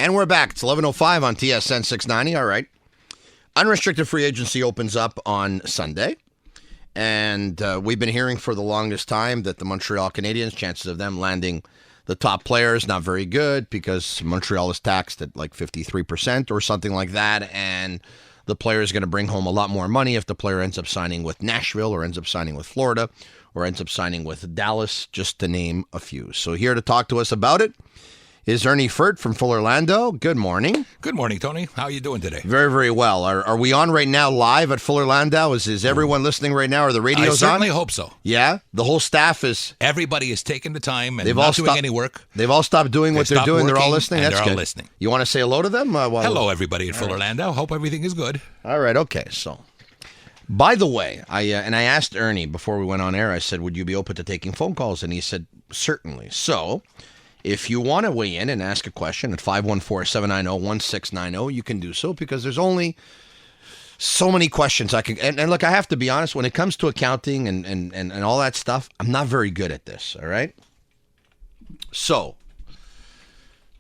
And we're back. It's 11:05 on TSN 690. All right. Unrestricted free agency opens up on Sunday. And we've been hearing for the longest time that the Montreal Canadiens, chances of them landing the top players, not very good because Montreal is taxed at like 53% or something like that. And the player is going to bring home a lot more money if the player ends up signing with Nashville or ends up signing with Florida or ends up signing with Dallas, just to name a few. So here to talk to us about it is Ernie Furt from Fuller Landau. Good morning. Good morning, Tony. How are you doing today? Very, very well. Are we on right now live at Fuller Landau? Is everyone listening right now? Are the radios on? I certainly hope so. Yeah? The whole staff is... Everybody is taking the time and they've not all doing any work. They've all stopped doing what they're doing. They're all listening? That's they're good. All listening. You want to say hello to them? Hello, everybody at Fuller Landau. Hope everything is good. All right. Okay. So, by the way, I asked Ernie before we went on air, I said, would you be open to taking phone calls? And he said, certainly. So... if you want to weigh in and ask a question at 514-790-1690, you can do so because there's only so many questions I can. And look, I have to be honest, when it comes to accounting and all that stuff, I'm not very good at this, all right? So,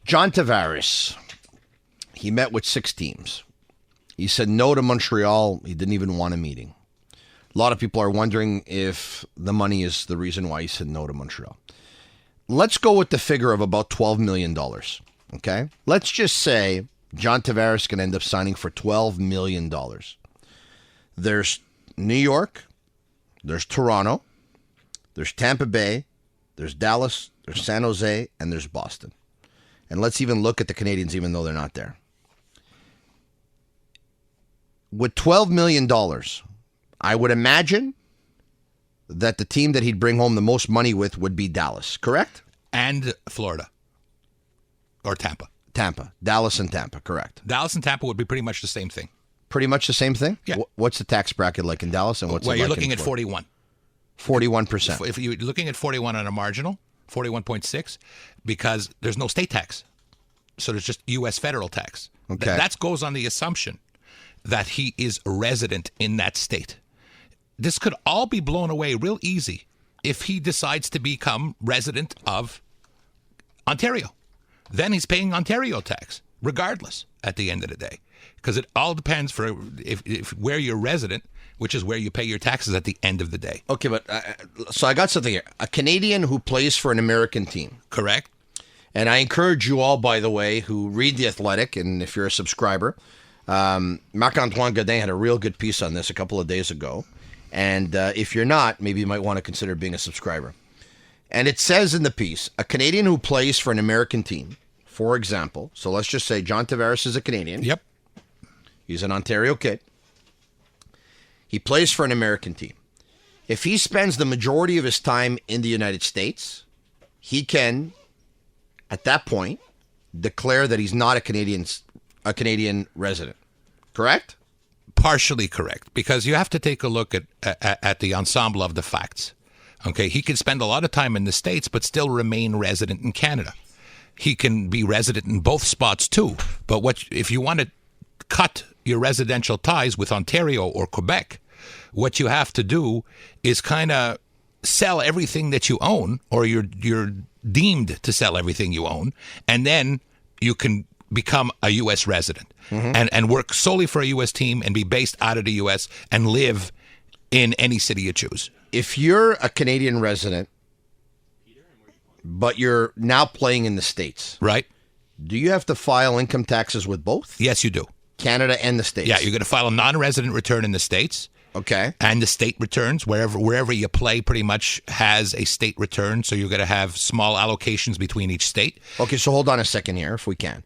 John Tavares, he met with 6 teams. He said no to Montreal. He didn't even want a meeting. A lot of people are wondering if the money is the reason why he said no to Montreal. Let's go with the figure of about $12 million, okay? Let's just say John Tavares can end up signing for $12 million. There's New York, there's Toronto, there's Tampa Bay, there's Dallas, there's San Jose, and there's Boston. And let's even look at the Canadiens, even though they're not there. With $12 million, I would imagine that the team that he'd bring home the most money with would be Dallas, correct? And Florida. Or Tampa. Tampa. Dallas and Tampa, correct. Dallas and Tampa would be pretty much the same thing. Pretty much the same thing? Yeah. What's the tax bracket like in Dallas and what's it like you're looking in at 41. 41%. If you're looking at 41 on a marginal, 41.6, because there's no state tax. So there's just U.S. federal tax. Okay. That goes on the assumption that he is a resident in that state. This could all be blown away real easy if he decides to become resident of Ontario. Then he's paying Ontario tax, regardless, at the end of the day. Because it all depends for if where you're resident, which is where you pay your taxes at the end of the day. Okay, but so I got something here. A Canadian who plays for an American team. Correct. And I encourage you all, by the way, who read The Athletic, and if you're a subscriber, Marc-Antoine Godin had a real good piece on this a couple of days ago. And if you're not, maybe you might want to consider being a subscriber. And it says in the piece, a Canadian who plays for an American team, for example, so let's just say John Tavares is a Canadian. Yep. He's an Ontario kid. He plays for an American team. If he spends the majority of his time in the United States, he can, at that point, declare that he's not a Canadian resident. Correct? Partially correct, because you have to take a look at the ensemble of the facts. Okay, he could spend a lot of time in the States, but still remain resident in Canada. He can be resident in both spots too. But if you want to cut your residential ties with Ontario or Quebec, what you have to do is kind of sell everything that you own, or you're deemed to sell everything you own, and then you can become a U.S. resident. Mm-hmm. and work solely for a U.S. team and be based out of the U.S. and live in any city you choose. If you're a Canadian resident, but you're now playing in the States, right? Do you have to file income taxes with both? Yes, you do. Canada and the States? Yeah, you're going to file a non-resident return in the States. Okay. And the state returns, wherever you play pretty much has a state return, so you're going to have small allocations between each state. Okay, so hold on a second here, if we can.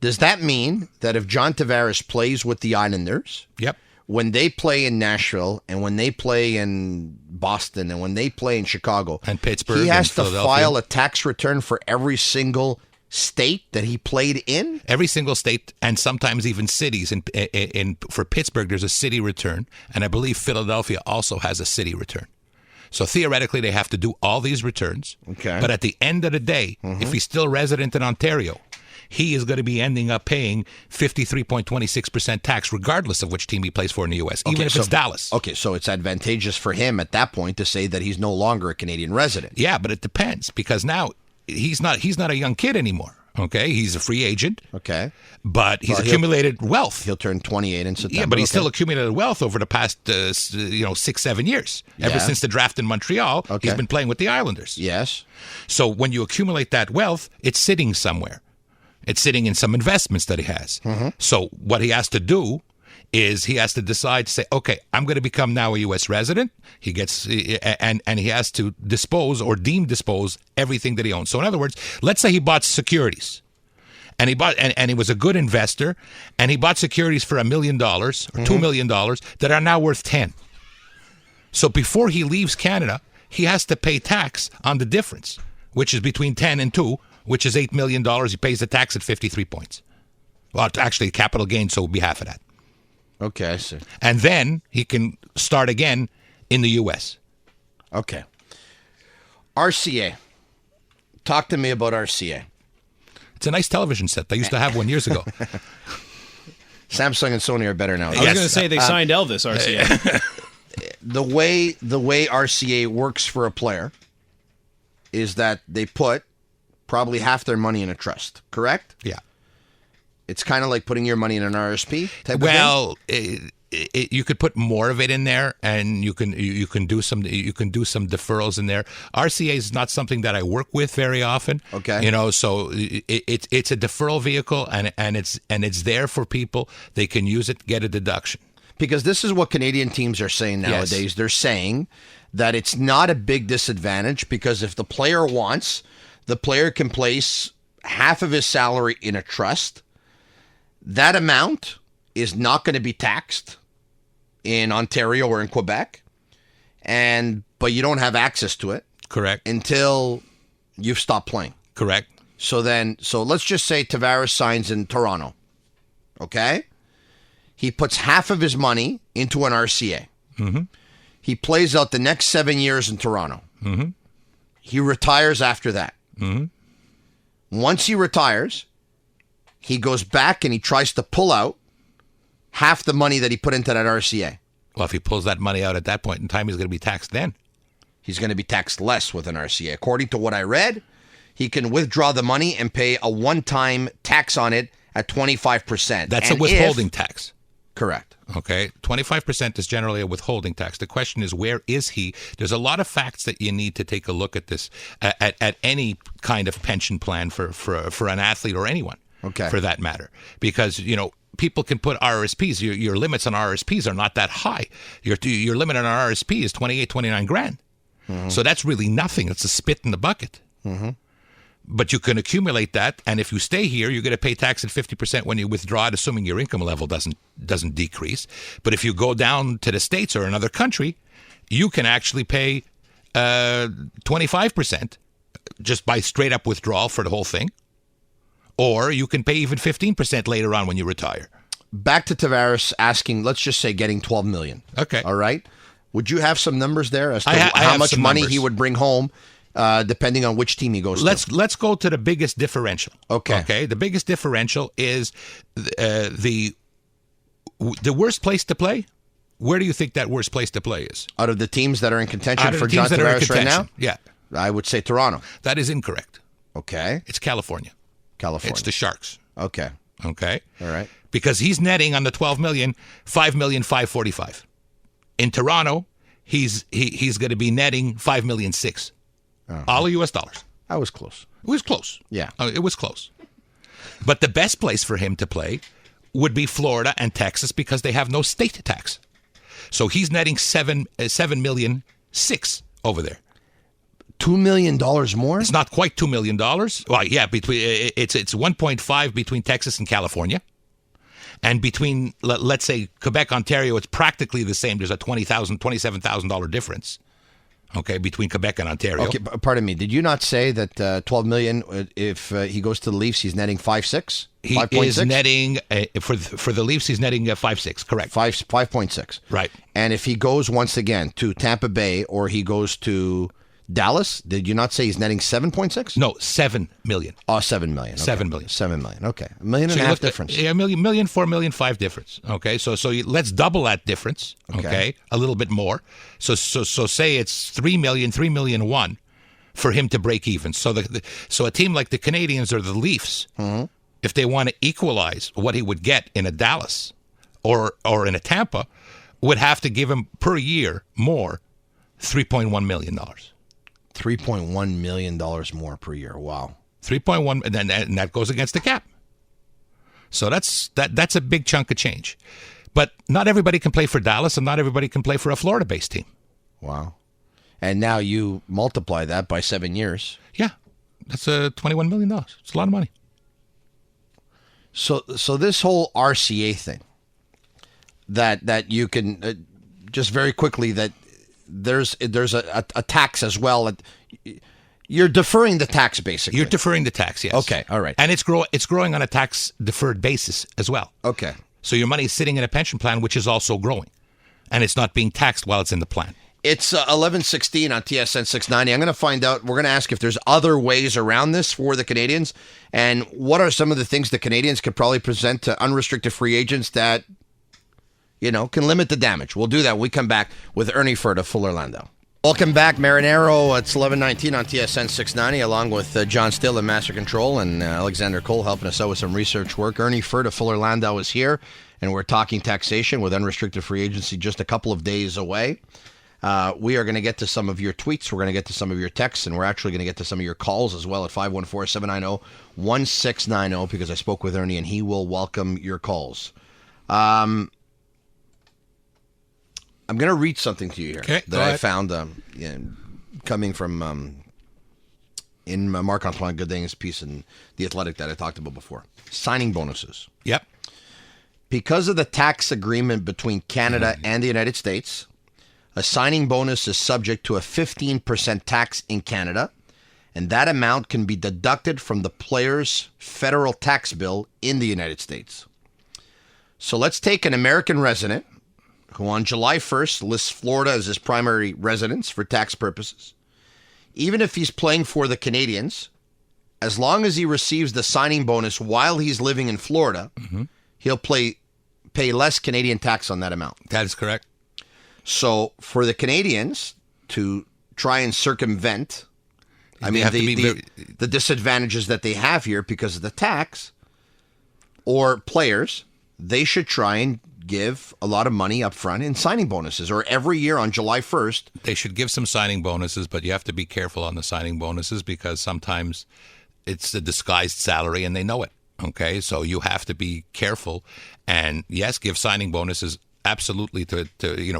Does that mean that if John Tavares plays with the Islanders, yep, when they play in Nashville and when they play in Boston and when they play in Chicago and Pittsburgh, he has to file a tax return for every single state that he played in? Every single state, and sometimes even cities. For Pittsburgh, there's a city return, and I believe Philadelphia also has a city return. So theoretically, they have to do all these returns. Okay. But at the end of the day, if he's still resident in Ontario, he is going to be ending up paying 53.26% tax, regardless of which team he plays for in the U.S., even if it's Dallas. Okay, so it's advantageous for him at that point to say that he's no longer a Canadian resident. Yeah, but it depends, because now he's not a young kid anymore. Okay, he's a free agent. Okay. But he's accumulated wealth. He'll turn 28 in September. Yeah, but he's still accumulated wealth over the past 6-7 years. Ever since the draft in Montreal, he's been playing with the Islanders. Yes. So when you accumulate that wealth, it's sitting somewhere. It's sitting in some investments that he has. Mm-hmm. So what he has to do is he has to decide to say, okay, I'm going to become now a U.S. resident. He gets and he has to dispose or dispose everything that he owns. So in other words, let's say he bought securities. And he bought, and he was a good investor, and he bought securities for $1 million or $2 million that are now worth 10. So before he leaves Canada, he has to pay tax on the difference, which is between 10 and 2, which is $8 million. He pays the tax at 53 points. Well, actually, capital gain, so it would be half of that. Okay, I see. And then he can start again in the U.S. Okay. RCA. Talk to me about RCA. It's a nice television set. They used to have one years ago. Samsung and Sony are better now. I was going to say they signed Elvis, RCA. The way RCA works for a player is that they put probably half their money in a trust, correct? Yeah. It's kind of like putting your money in an RSP type of thing? You could put more of it in there, and you can do some deferrals in there. RCA is not something that I work with very often. Okay, so it's a deferral vehicle, and it's there for people. They can use it, get a deduction. Because this is what Canadian teams are saying nowadays. Yes. They're saying that it's not a big disadvantage because if the player wants, the player can place half of his salary in a trust. That amount is not going to be taxed in Ontario or in Quebec, but you don't have access to it. Correct. Until you've stopped playing. Correct. So let's just say Tavares signs in Toronto. Okay? He puts half of his money into an RCA. Mm-hmm. He plays out the next 7 years in Toronto. Mm-hmm. He retires after that. Mm-hmm. Once he retires, he goes back and he tries to pull out half the money that he put into that RCA. Well, if he pulls that money out at that point in time, he's going to be taxed then. He's going to be taxed less with an RCA. According to what I read, he can withdraw the money and pay a one-time tax on it at 25%. That's a withholding tax. Correct. Okay, 25% is generally a withholding tax. The question is, where is he? There's a lot of facts that you need to take a look at this, at any kind of pension plan for an athlete or anyone, for that matter. Because, people can put RRSPs. Your limits on RRSPs are not that high. Your limit on RRSP is 29 grand. Mm-hmm. So that's really nothing. It's a spit in the bucket. Mm-hmm. But you can accumulate that, and if you stay here, you're going to pay tax at 50% when you withdraw it, assuming your income level doesn't decrease. But if you go down to the States or another country, you can actually pay 25% just by straight up withdrawal for the whole thing. Or you can pay even 15% later on when you retire. Back to Tavares asking, let's just say getting $12 million. Okay. All right. Would you have some numbers there as to how much money he would bring home, depending on which team he goes to? Let's go to the biggest differential. Okay. The biggest differential is the worst place to play. Where do you think that worst place to play is? Out of the teams that are in contention for John Tavares right now? Yeah. I would say Toronto. That is incorrect. Okay. It's California. It's the Sharks. Okay. All right. Because he's netting on the $12 million, $5,545,000. In Toronto, he's going to be netting $5.6 million. All U.S. dollars. That was close. It was close. Yeah. It was close. But the best place for him to play would be Florida and Texas because they have no state tax. So he's netting $7.6 million over there. $2 million more? It's not quite $2 million. Well, yeah, it's 1.5 between Texas and California. And between, let's say, Quebec, Ontario, it's practically the same. There's a $27,000 difference, between Quebec and Ontario. Okay, pardon me. Did you not say that $12 million, if he goes to the Leafs, he's netting 5.6? He 5.6? Is netting, for the Leafs, he's netting 5.6, correct. 5.6. Right. And if he goes once again to Tampa Bay or he goes to Dallas, did you not say he's netting 7.6? No, $7 million. Oh, $7 million. Okay. $7 million. $7 million. Okay. $1.5 million difference. $1 million, $4 million, $5 million difference. Okay. So let's double that difference. Okay. A little bit more. So say it's $3 million, $3 million $1. for him to break even. So so a team like the Canadiens or the Leafs, if they want to equalize what he would get in a Dallas or in a Tampa, would have to give him per year more $3.1 million. $3.1 million more per year. Wow. 3.1, and that goes against the cap. So that's a big chunk of change. But not everybody can play for Dallas, and not everybody can play for a Florida-based team. Wow. And now you multiply that by 7 years. Yeah, that's $21 million. It's a lot of money. So this whole RCA thing, that you can just very quickly, that there's a tax as well. You're deferring the tax, basically. You're deferring the tax, yes. Okay, all right. And it's growing on a tax deferred basis as well. Okay. So your money is sitting in a pension plan, which is also growing, and it's not being taxed while it's in the plan. It's 11:16 on TSN 690. I'm going to find out. We're going to ask if there's other ways around this for the Canadians, and what are some of the things the Canadians could probably present to unrestricted free agents that, can limit the damage. We'll do that when we come back with Ernie Furt of Fuller Landau. Welcome back, Marinaro. It's 11:19 on TSN 690, along with John Still in Master Control and Alexander Cole helping us out with some research work. Ernie Furt of Fuller Landau is here, and we're talking taxation with unrestricted free agency just a couple of days away. We are going to get to some of your tweets. We're going to get to some of your texts, and we're actually going to get to some of your calls as well at 514-790-1690, because I spoke with Ernie, and he will welcome your calls. I'm going to read something to you here that I found coming from in Marc-Antoine Godin's piece in The Athletic that I talked about before. Signing bonuses. Yep. Because of the tax agreement between Canada and the United States, a signing bonus is subject to a 15% tax in Canada, and that amount can be deducted from the player's federal tax bill in the United States. So let's take an American resident who on July 1st lists Florida as his primary residence for tax purposes. Even if he's playing for the Canadiens, as long as he receives the signing bonus while he's living in Florida, he'll pay less Canadian tax on that amount. That is correct. So for the Canadians to try and circumvent, the disadvantages that they have here because of the tax, or players, they should try and give a lot of money up front in signing bonuses, or every year on July 1st. They should give some signing bonuses, but you have to be careful on the signing bonuses because sometimes it's a disguised salary and they know it. Okay, so you have to be careful. And yes, give signing bonuses absolutely to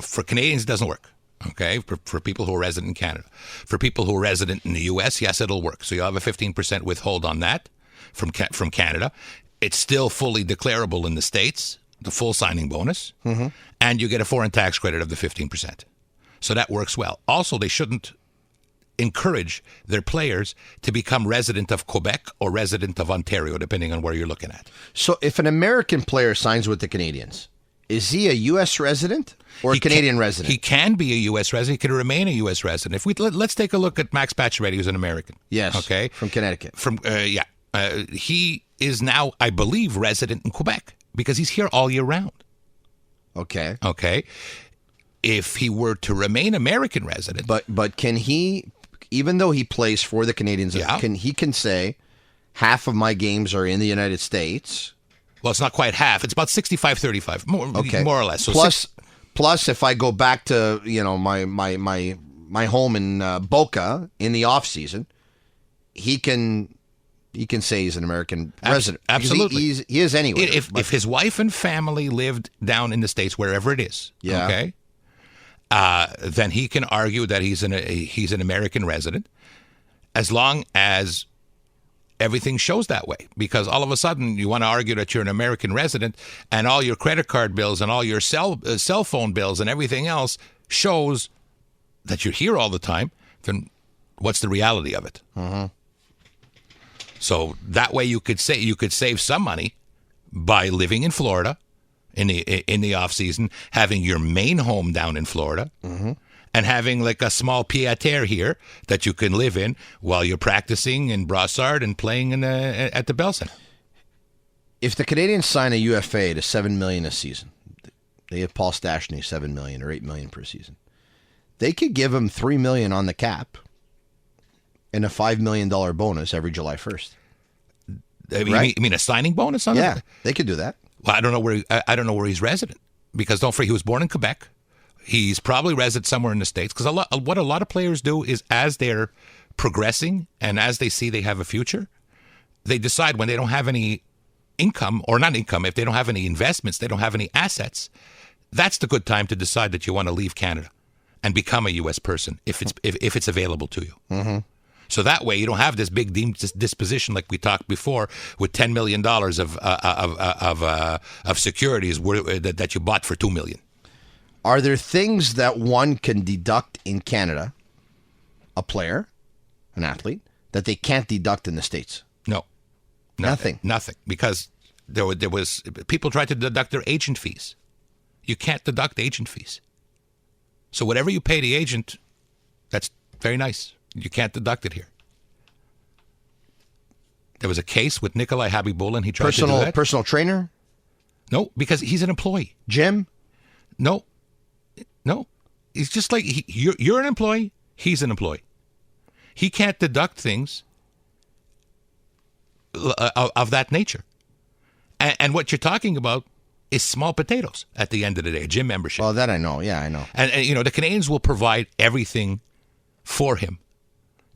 for Canadians, it doesn't work. Okay, for people who are resident in Canada. For people who are resident in the U.S., yes, it'll work. So you'll have a 15% withhold on that from Canada. It's still fully declarable in the States, the full signing bonus, and you get a foreign tax credit of the 15%. So that works well. Also, they shouldn't encourage their players to become resident of Quebec or resident of Ontario, depending on where you're looking at. So if an American player signs with the Canadiens, is he a U.S. resident or a Canadian resident? He can be a U.S. resident. He can remain a U.S. resident. If let's take a look at Max Pacioretty, who's an American. Yes. Okay. From Connecticut. He is now, I believe, resident in Quebec because he's here all year round. Okay. Okay. If he were to remain American resident, but can he, even though he plays for the Canadians, can say half of my games are in the United States? Well, it's not quite half. It's about 65-35, more or less. So plus, if I go back to my home in Boca in the off season, he can say he's an American resident. Absolutely, he is anyway. If his wife and family lived down in the States, wherever it is, okay, then he can argue that he's an American resident, as long as everything shows that way. Because all of a sudden you want to argue that you're an American resident and all your credit card bills and all your cell phone bills and everything else shows that you're here all the time, then what's the reality of it? So that way you could save some money by living in Florida in the off season, having your main home down in Florida, and having like a small pied-à-terre here that you can live in while you're practicing in Brossard and playing at the Bell Center. If the Canadians sign a UFA to $7 million a season, they have Paul Stastny $7 million or $8 million per season. They could give him $3 million on the cap and a $5 million bonus every July 1st. You mean a signing bonus on Yeah, that? they could do that. Well, I don't know where he's resident, because don't forget he was born in Quebec. He's probably resident somewhere in the States, because what a lot of players do is, as they're progressing and as they see they have a future, they decide when they don't have any income, or not income, if they don't have any investments, they don't have any assets, that's the good time to decide that you want to leave Canada and become a U.S. person if it's available to you. Mm-hmm. So that way you don't have this big disposition like we talked before with $10 million of securities that you bought for $2 million. Are there things that one can deduct in Canada, a player, an athlete, that they can't deduct in the States? No. Nothing. Nothing. Because there was people tried to deduct their agent fees. You can't deduct agent fees. So whatever you pay the agent, that's very nice. You can't deduct it here. There was a case with Nikolai Habibulin. He tried to do that. Personal trainer? No, because he's an employee. Gym? No. It's just like you're an employee. He's an employee. He can't deduct things of that nature. And what you're talking about is small potatoes at the end of the day, a gym membership. Well, that I know. Yeah, I know. And the Canadians will provide everything for him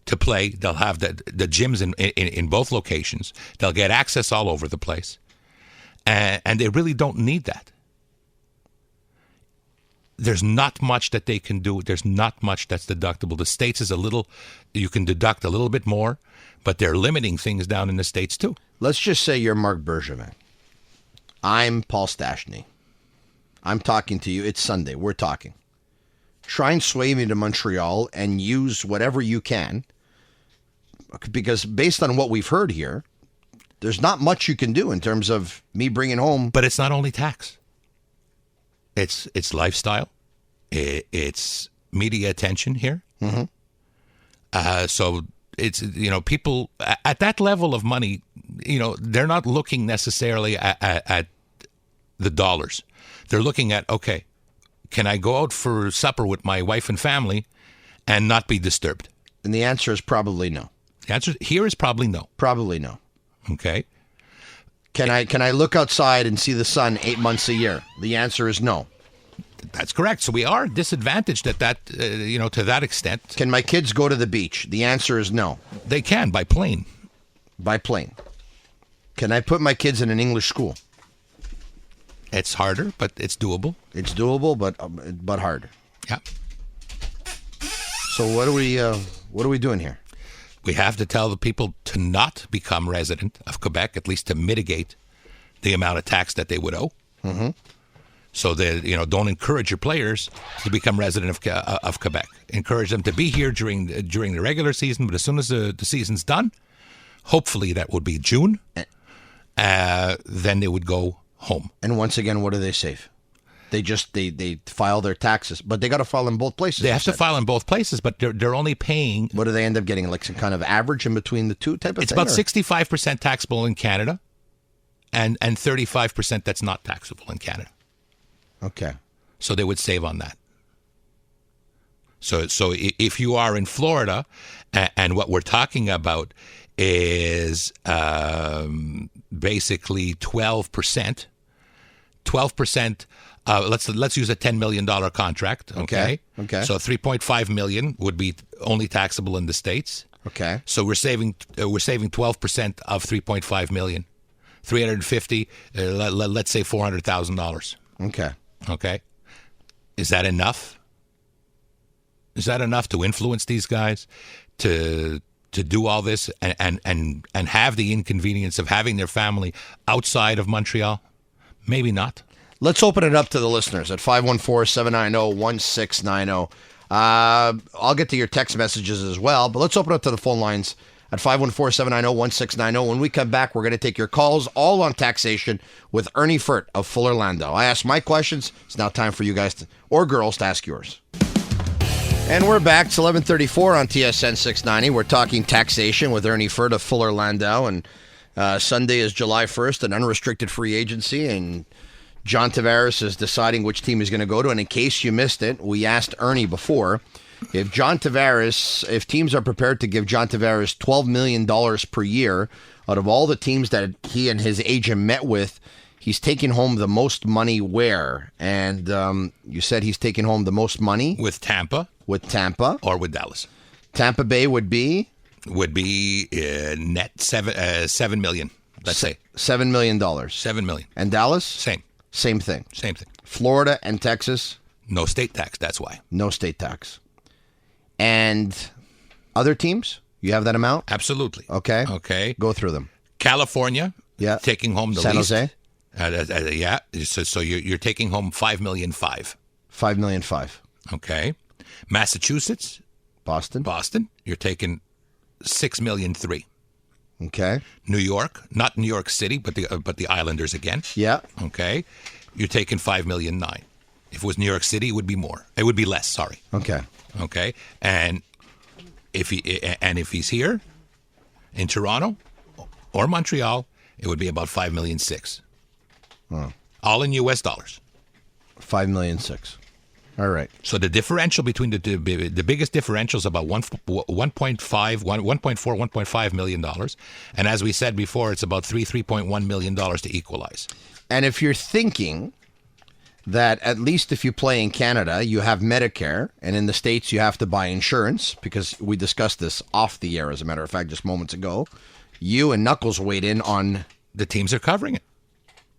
to play. They'll have the gyms in both locations. They'll get access all over the place. And they really don't need that. There's not much that they can do. There's not much that's deductible. The States is you can deduct a little bit more, but they're limiting things down in the States too. Let's just say you're Mark Bergevin. I'm Paul Stastny. I'm talking to you. It's Sunday. We're talking. Try and sway me to Montreal and use whatever you can, because based on what we've heard here, there's not much you can do in terms of me bringing home. But it's not only tax. It's lifestyle. It's media attention here. Mm-hmm. So it's, people at that level of money, they're not looking necessarily at the dollars. They're looking at, okay, can I go out for supper with my wife and family and not be disturbed? And the answer is probably no. The answer here is probably no. Probably no. Okay. Can I look outside and see the sun 8 months a year? The answer is no. That's correct. So we are disadvantaged at that, to that extent. Can my kids go to the beach? The answer is no. They can, by plane. By plane. Can I put my kids in an English school? It's harder, but it's doable. It's doable, but harder. Yeah. So what are we doing here? We have to tell the people to not become resident of Quebec, at least to mitigate the amount of tax that they would owe. Mm-hmm. So that, don't encourage your players to become resident of Quebec. Encourage them to be here during the regular season, but as soon as the season's done, hopefully that would be June, then they would go home. And once again, what do they save? They file their taxes, but they got to file in both places. They have to file in both places, but they're only paying. What do they end up getting? Like some kind of average in between the two type of it's thing? It's about 65% taxable in Canada, and 35% that's not taxable in Canada. Okay. So they would save on that. So if you are in Florida, and what we're talking about is basically 12%. 12%. Let's use a $10 million contract. Okay. So $3.5 million would be only taxable in the States. Okay. So we're saving 12% of $3.5 million. $350. Let's say $400,000. Okay. Okay. Is that enough? Is that enough to influence these guys to do all this and have the inconvenience of having their family outside of Montreal? Maybe not. Let's open it up to the listeners at 514-790-1690. I'll get to your text messages as well, but let's open up to the phone lines at 514-790-1690. When we come back, we're going to take your calls, all on taxation, with Ernie Furt of Fuller Landau. I asked my questions. It's now time for you guys or girls to ask yours. And we're back. It's 11:34 on TSN 690. We're talking taxation with Ernie Furt of Fuller Landau. And Sunday is July 1st, an unrestricted free agency. And John Tavares is deciding which team he's going to go to. And in case you missed it, we asked Ernie before, If teams are prepared to give John Tavares $12 million per year, out of all the teams that he and his agent met with, he's taking home the most money where? And you said he's taking home the most money? With Tampa. With Tampa. Or with Dallas. Tampa Bay would be? Would be net $7 million, let's say. $7 million. $7 million. And Dallas? Same. Same thing. Same thing. Florida and Texas? No state tax, that's why. No state tax. And other teams? You have that amount? Absolutely. Okay. Okay. Go through them. California, taking home the San least. Jose? Yeah. So you're taking home $5.5 million. $5.5 million. Okay. Massachusetts. Boston, you're taking $6.3 million. Okay. New York, not New York City, but the Islanders again. Yeah. Okay. You're taking $5.9 million. If it was New York City, it would be more. It would be less. Sorry. Okay. Okay. And if he's here in Toronto or Montreal, it would be about $5.6 million. Oh. All in U.S. dollars. $5.6 million. All right. So the differential between the biggest differential is about $1.5 million. And as we said before, it's about $3.1 million to equalize. And if you're thinking that at least if you play in Canada, you have Medicare, and in the States you have to buy insurance, because we discussed this off the air, as a matter of fact, just moments ago, you and Knuckles weighed in on... The teams are covering it.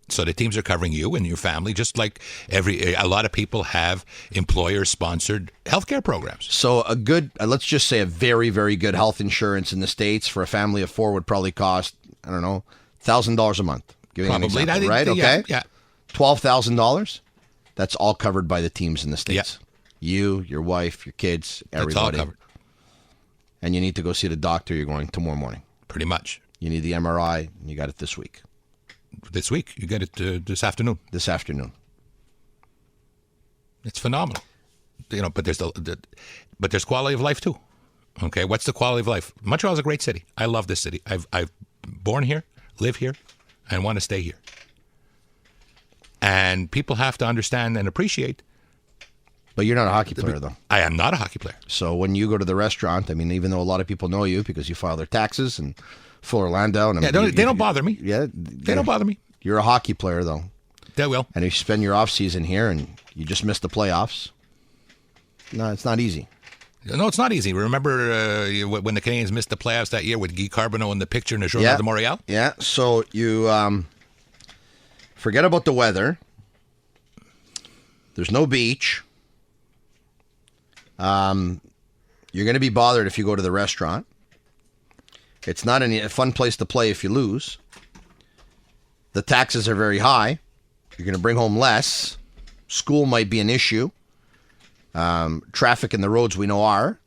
So the teams are covering you and your family, just like a lot of people have employer-sponsored healthcare programs. So a good, let's just say a very, very good health insurance in the States for a family of four would probably cost, I don't know, $1,000 a month. Giving Probably. an example, right? Okay. Yeah. $12,000. That's all covered by the teams in the States. Yeah. You, your wife, your kids, everybody. That's all covered. And you need to go see the doctor. You're going tomorrow morning. Pretty much. You need the MRI, and you got it this week. This week. You get it this afternoon. This afternoon. It's phenomenal. But there's quality of life too. Okay, what's the quality of life? Montreal is a great city. I love this city. I've born here, live here, and want to stay here. And people have to understand and appreciate. But you're not a hockey player, though. I am not a hockey player. So when you go to the restaurant, I mean, even though a lot of people know you because you file their taxes and Fuller Landau, and they don't bother me. Yeah, they don't bother me. You're a hockey player, though. They will. And if you spend your off season here and you just miss the playoffs, no, it's not easy. No, it's not easy. Remember when the Canadians missed the playoffs that year with Guy Carbonneau in the picture in the Journal de Montréal? Yeah. So you forget about the weather. There's no beach. You're going to be bothered if you go to the restaurant. It's not a fun place to play if you lose. The taxes are very high. You're going to bring home less. School might be an issue. Traffic in the roads we know are.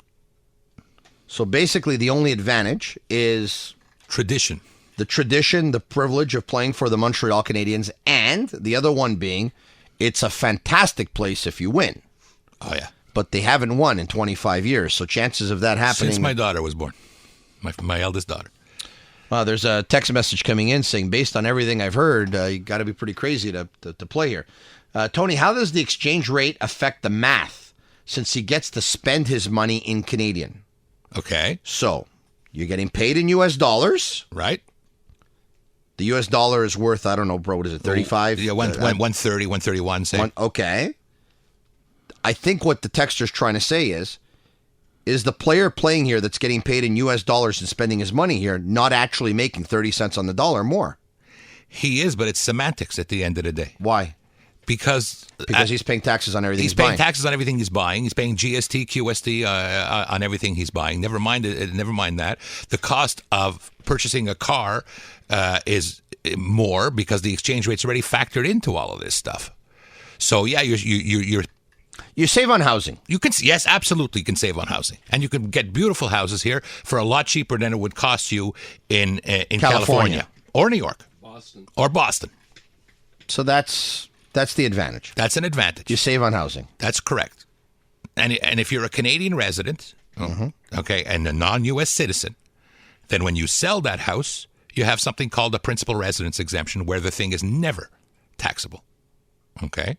So basically the only advantage is... tradition. The tradition, the privilege of playing for the Montreal Canadiens, and the other one being, it's a fantastic place if you win. Oh, yeah. But they haven't won in 25 years, so chances of that happening... Since my daughter was born. My eldest daughter. There's a text message coming in saying, based on everything I've heard, you got to be pretty crazy to play here. Tony, how does the exchange rate affect the math since he gets to spend his money in Canadian? Okay. So, you're getting paid in U.S. dollars. Right. The U.S. dollar is worth, I don't know, bro, what is it, 35? Yeah, 130, 131, say. Okay. I think what the texter's trying to say is the player playing here that's getting paid in U.S. dollars and spending his money here not actually making 30 cents on the dollar more? He is, but it's semantics at the end of the day. Why? Because he's paying taxes on everything he's paying taxes on everything he's buying. He's paying GST, QST on everything he's buying. Never mind that. The cost of purchasing a car is more because the exchange rate's already factored into all of this stuff. So yeah, you save on housing. Yes, absolutely, you can save on housing, and you can get beautiful houses here for a lot cheaper than it would cost you in California or New York, Boston. So that's the advantage. That's an advantage. You save on housing. That's correct. And if you're a Canadian resident, okay, and a non-U.S. citizen, then when you sell that house, you have something called a principal residence exemption, where the thing is never taxable. Okay.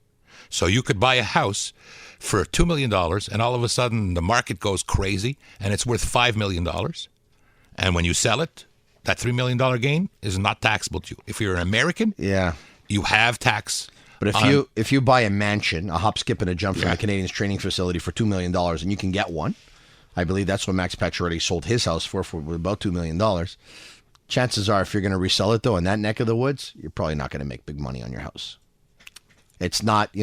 So you could buy a house for $2 million, and all of a sudden the market goes crazy, and it's worth $5 million. And when you sell it, that $3 million gain is not taxable to you. If you're an American, you have tax. But if you buy a mansion, a hop, skip, and a jump from the Canadians training facility for $2 million, and you can get one, I believe that's what Max Pacioretty sold his house for about $2 million. Chances are, if you're going to resell it, though, in that neck of the woods, you're probably not going to make big money on your house. It's not,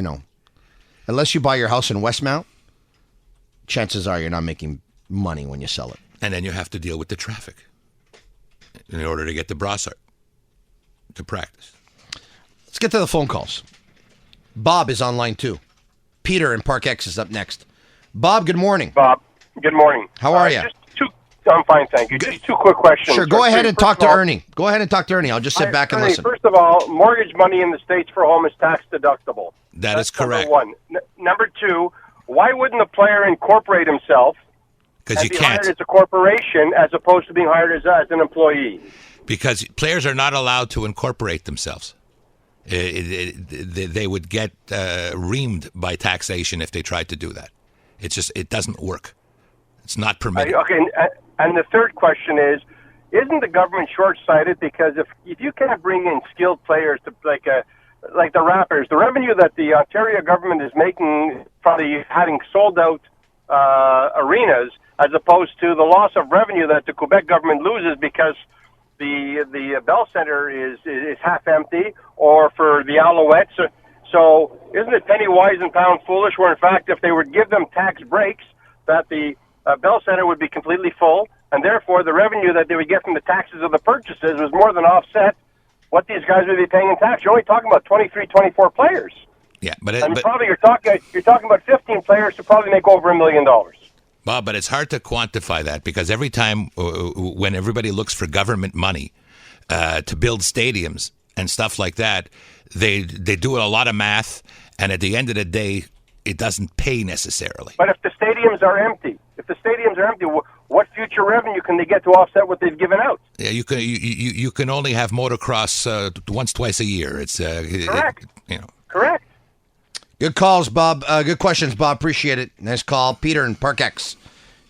unless you buy your house in Westmount, chances are you're not making money when you sell it. And then you have to deal with the traffic in order to get to Brossard to practice. Let's get to the phone calls. Bob is on line 2. Peter in Park X is up next. Bob, good morning. Bob, good morning. How are you? I'm fine, thank you. Just 2 quick questions. Sure, go ahead and talk to Ernie. Go ahead and talk to Ernie. I'll just sit back and listen. First of all, mortgage money in the States for home is tax deductible. That's is correct. Number 1. Number 2, why wouldn't a player incorporate himself because you be can't. hired as a corporation as opposed to being hired as an employee? Because players are not allowed to incorporate themselves. They would get reamed by taxation if they tried to do that. It doesn't work. It's not permitted. Okay, and the third question is, isn't the government short-sighted? Because if you can't bring in skilled players to like the Raptors, the revenue that the Ontario government is making probably having sold out arenas, as opposed to the loss of revenue that the Quebec government loses because the Bell Center is half empty, or for the Alouettes. So isn't it penny wise and pound foolish? Where in fact, if they would give them tax breaks, that the Bell Center would be completely full, and therefore the revenue that they would get from the taxes of the purchases was more than offset what these guys would be paying in tax. You're only talking about 23, 24 players. Yeah, probably you're talking about 15 players who probably make over $1 million. Bob, but it's hard to quantify that because every time when everybody looks for government money to build stadiums and stuff like that, they do a lot of math, and at the end of the day, it doesn't pay necessarily. But if the stadiums are empty, what future revenue can they get to offset what they've given out? Yeah, you can only have motocross once, twice a year. It's correct. Correct. Good calls, Bob. Good questions, Bob. Appreciate it. Nice call. Peter in Park X.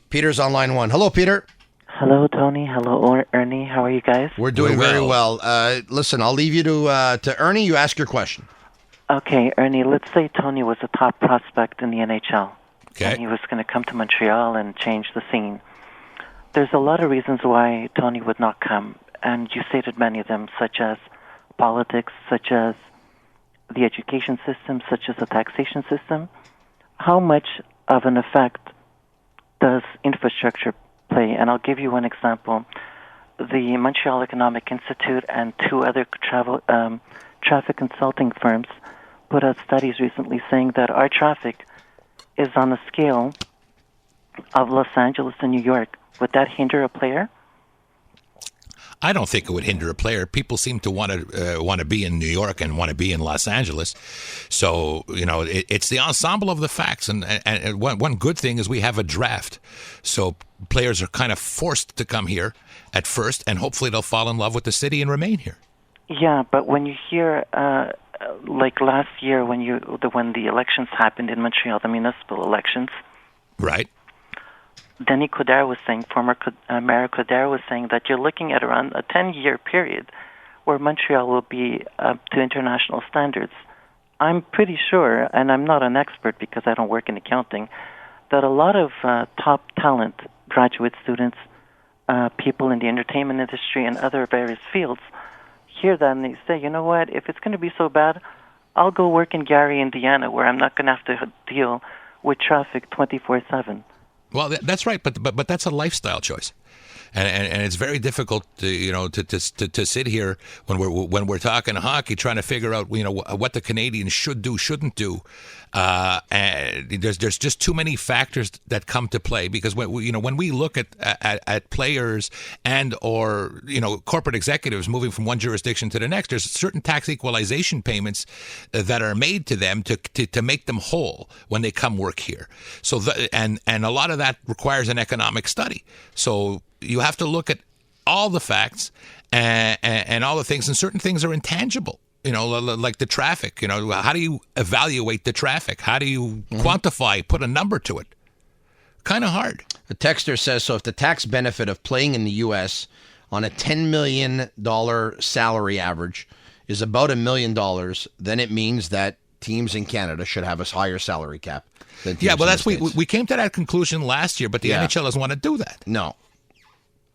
Peter's on line 1. Hello, Peter. Hello, Tony. Hello, Ernie. How are you guys? We're doing very well. Listen, I'll leave you to Ernie. You ask your question. Okay, Ernie, let's say Tony was a top prospect in the NHL. Okay. And he was going to come to Montreal and change the scene. There's a lot of reasons why Tony would not come, and you stated many of them, such as politics, such as the education system, such as the taxation system. How much of an effect does infrastructure play? And I'll give you one example. The Montreal Economic Institute and 2 other traffic consulting firms put out studies recently saying that our traffic is on the scale of Los Angeles and New York. Would that hinder a player? I don't think it would hinder a player. People seem to want to be in New York and want to be in Los Angeles. So, it's the ensemble of the facts. And one good thing is we have a draft. So players are kind of forced to come here at first, and hopefully they'll fall in love with the city and remain here. Yeah, but when you hear, like last year when the elections happened in Montreal, the municipal elections. Right. Denis Coderre was saying, former Mayor Coderre was saying that you're looking at around a 10-year period where Montreal will be up to international standards. I'm pretty sure, and I'm not an expert because I don't work in accounting, that a lot of top talent, graduate students, people in the entertainment industry and other various fields, hear that and they say, you know what, if it's going to be so bad, I'll go work in Gary, Indiana, where I'm not going to have to deal with traffic 24/7. Well, that's right, but that's a lifestyle choice, and it's very difficult to sit here when we're talking hockey, trying to figure out what the Canadians should do, shouldn't do. And there's just too many factors that come to play because when we look at players and or corporate executives moving from one jurisdiction to the next, there's certain tax equalization payments that are made to them to make them whole when they come work here. So and a lot of that requires an economic study. So you have to look at all the facts and all the things, and certain things are intangible. like the traffic. How do you evaluate the traffic? How do you quantify, put a number to it? Kind of hard. The texter says, so if the tax benefit of playing in the U.S. on a $10 million salary average is about $1 million, then it means that teams in Canada should have a higher salary cap than teams in the States. We came to that conclusion last year, but the NHL doesn't want to do that. No.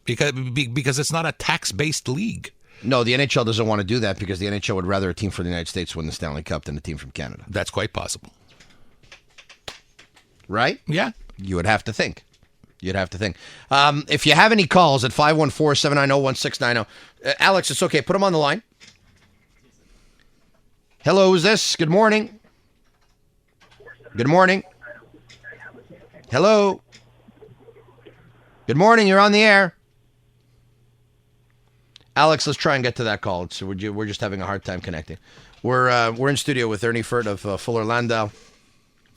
Because it's not a tax-based league. No, the NHL doesn't want to do that because the NHL would rather a team from the United States win the Stanley Cup than a team from Canada. That's quite possible. Right? Yeah. You would have to think. If you have any calls at 514-790-1690. Alex, it's okay. Put them on the line. Hello, who's this? Good morning. Good morning. Hello. Good morning. You're on the air. Alex, let's try and get to that call. We're just having a hard time connecting. We're in studio with Ernie Furt of Fuller Landau,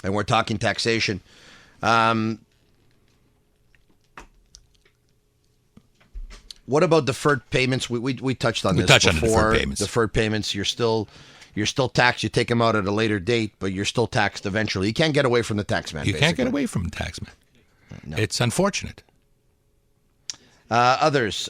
and we're talking taxation. What about deferred payments? We touched on this before. On deferred payments. Deferred payments, you're still taxed. You take them out at a later date, but you're still taxed eventually. You can't get away from the tax man. You can't get away from the tax man. No. It's unfortunate. Others,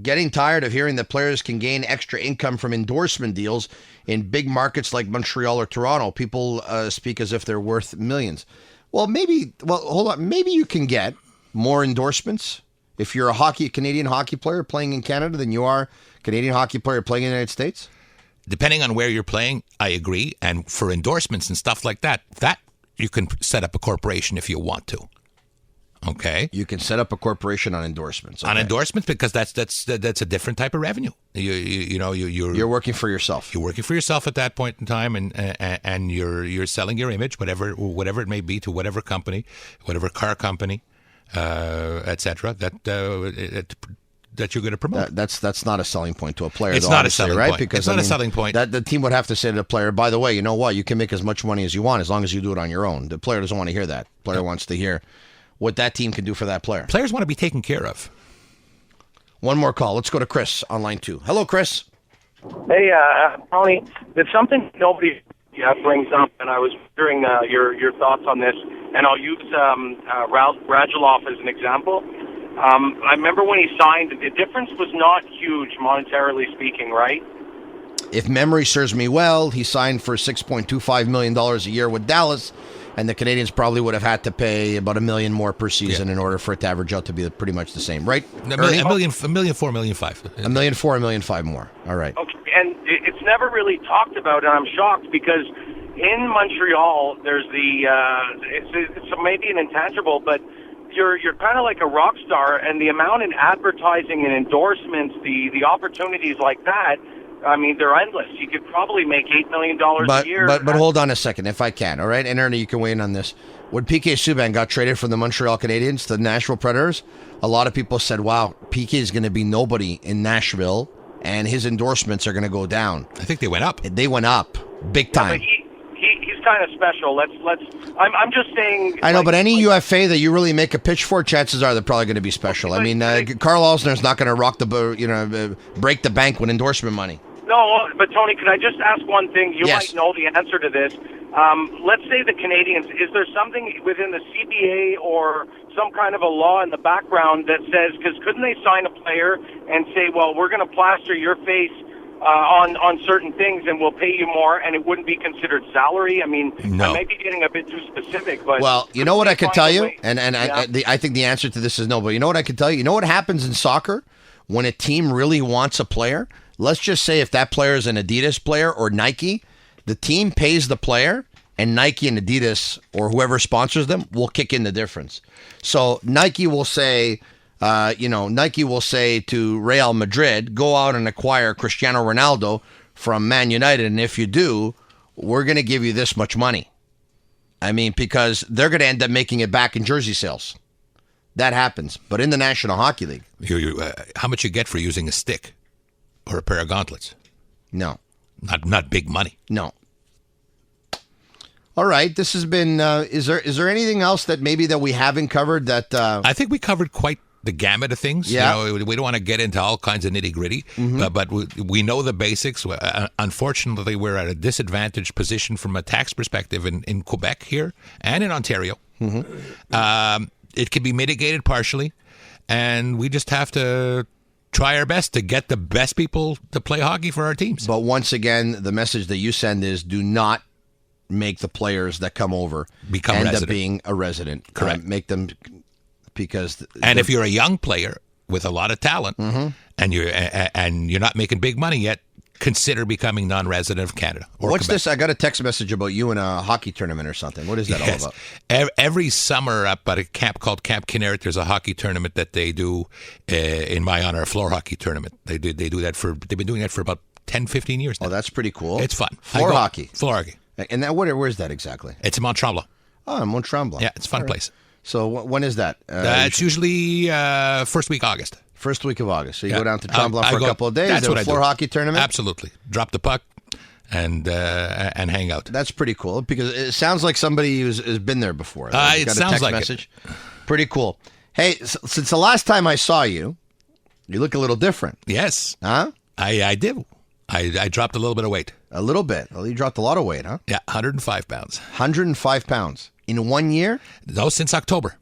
getting tired of hearing that players can gain extra income from endorsement deals in big markets like Montreal or Toronto. People speak as if they're worth millions. Well, hold on. Maybe you can get more endorsements if you're a Canadian hockey player playing in Canada than you are a Canadian hockey player playing in the United States. Depending on where you're playing, I agree. And for endorsements and stuff like that you can set up a corporation if you want to. Okay. You can set up a corporation on endorsements. Okay. On endorsements, because that's a different type of revenue. You're working for yourself. You're working for yourself at that point in time, and you're selling your image, whatever it may be, to whatever company, whatever car company, etc. That you're going to promote. That's not a selling point to a player. It's though, not a selling right? point. Because it's not a selling point. That the team would have to say to the player, by the way, you know what? You can make as much money as you want as long as you do it on your own. The player doesn't want to hear that. The player wants to hear what that team can do for that player. Players want to be taken care of. One more call. Let's go to Chris on line 2. Hello, Chris. Hey, Tony, there's something nobody brings up, and I was hearing your thoughts on this, and I'll use Radulov as an example. I remember when he signed, the difference was not huge monetarily speaking, right? If memory serves me well, he signed for $6.25 million a year with Dallas, and the Canadians probably would have had to pay about $1 million more per season in order for it to average out to be pretty much the same, right? $1 million, $1.4 million, $1.5 million. $1.4 million, $1.5 million more. All right. Okay, and it's never really talked about, and I'm shocked because in Montreal, there's it's maybe an intangible, but you're kind of like a rock star, and the amount in advertising and endorsements, the opportunities like that, I mean, they're endless. You could probably make $8 million a year. But hold on a second, if I can, all right? And Ernie, you can weigh in on this. When PK Subban got traded from the Montreal Canadiens to the Nashville Predators, a lot of people said, wow, PK is going to be nobody in Nashville, and his endorsements are going to go down. I think they went up. They went up big time. Yeah, but he's kind of special. I'm just saying. I know, but any UFA that you really make a pitch for, chances are they're probably going to be special. I mean, Carl Osner's not going to break the bank with endorsement money. No, but Tony, could I just ask one thing? You Yes. might know the answer to this. Let's say the Canadians, is there something within the CBA or some kind of a law in the background that says, because couldn't they sign a player and say, well, we're going to plaster your face on certain things and we'll pay you more, and it wouldn't be considered salary? I mean, no. I may be getting a bit too specific, but... Well, you know what I could tell you? And Yeah. I think the answer to this is no, but you know what I could tell you? You know what happens in soccer when a team really wants a player? Let's just say if that player is an Adidas player or Nike, the team pays the player, and Nike and Adidas or whoever sponsors them will kick in the difference. So Nike will say, to Real Madrid, go out and acquire Cristiano Ronaldo from Man United, and if you do, we're going to give you this much money. I mean, because they're going to end up making it back in jersey sales. That happens. But in the National Hockey League, how much you get for using a stick or a pair of gauntlets? No. Not big money. No. All right. This has been. Is there anything else that maybe that we haven't covered that? I think we covered quite the gamut of things. Yeah. You know, we don't want to get into all kinds of nitty gritty, but we know the basics. Unfortunately, we're at a disadvantaged position from a tax perspective in Quebec here and in Ontario. It can be mitigated partially, and we just have to try our best to get the best people to play hockey for our teams. But once again, the message that you send is do not make the players that come over end up being a resident. Correct. Make them because. And if you're a young player with a lot of talent and you're not making big money yet, consider becoming non-resident of Canada. What's Quebec. this? I got a text message about you in a hockey tournament or something. What is that all about? Every summer up at a camp called Camp Kinneret, there's a hockey tournament that they do in my honor, a floor hockey tournament. They've been doing that for about 10, 15 years now. Oh, that's pretty cool. It's fun. Floor hockey. Floor hockey. And that where's that exactly? It's in Montreal. Oh, in Montreal. Yeah, it's a fun place. So when is that? It's usually first week August. First week of August. So you Yeah. go down to Tremblant for a couple of days. That's what I floor do. hockey tournament. Absolutely. Drop the puck and hang out. That's pretty cool because it sounds like somebody who's been there before. It got a sounds text like message. Pretty cool. Hey, since the last time I saw you, you look a little different. Yes. Huh? I did. I dropped a little bit of weight. A little bit. Well, you dropped a lot of weight, huh? Yeah, 105 pounds. 105 pounds in 1 year? No, since October.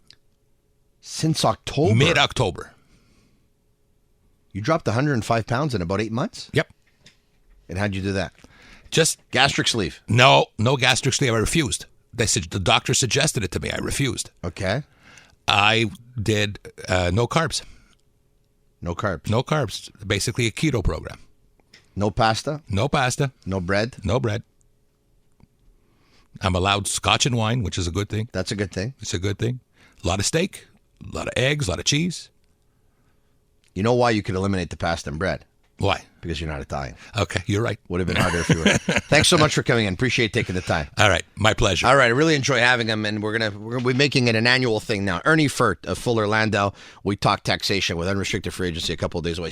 Since October? Mid-October. You dropped 105 pounds in about 8 months? Yep. And how'd you do that? Just Gastric sleeve. no gastric sleeve. I refused. They said the doctor suggested it to me. I refused. Okay. I did no carbs. No carbs. No carbs. Basically a keto program. No pasta. No pasta. No bread. No bread. I'm allowed scotch and wine, which is a good thing. That's a good thing. It's a good thing. A lot of steak, a lot of eggs, a lot of cheese. You know why you could eliminate the pasta and bread? Why? Because you're not Italian. Okay, you're right. Would have been harder if you were. Thanks so much for coming in. Appreciate taking the time. All right, my pleasure. All right, I really enjoy having him, and we're gonna be making it an annual thing now. Ernie Furt of Fuller Landau. We talk taxation with unrestricted free agency a couple of days away.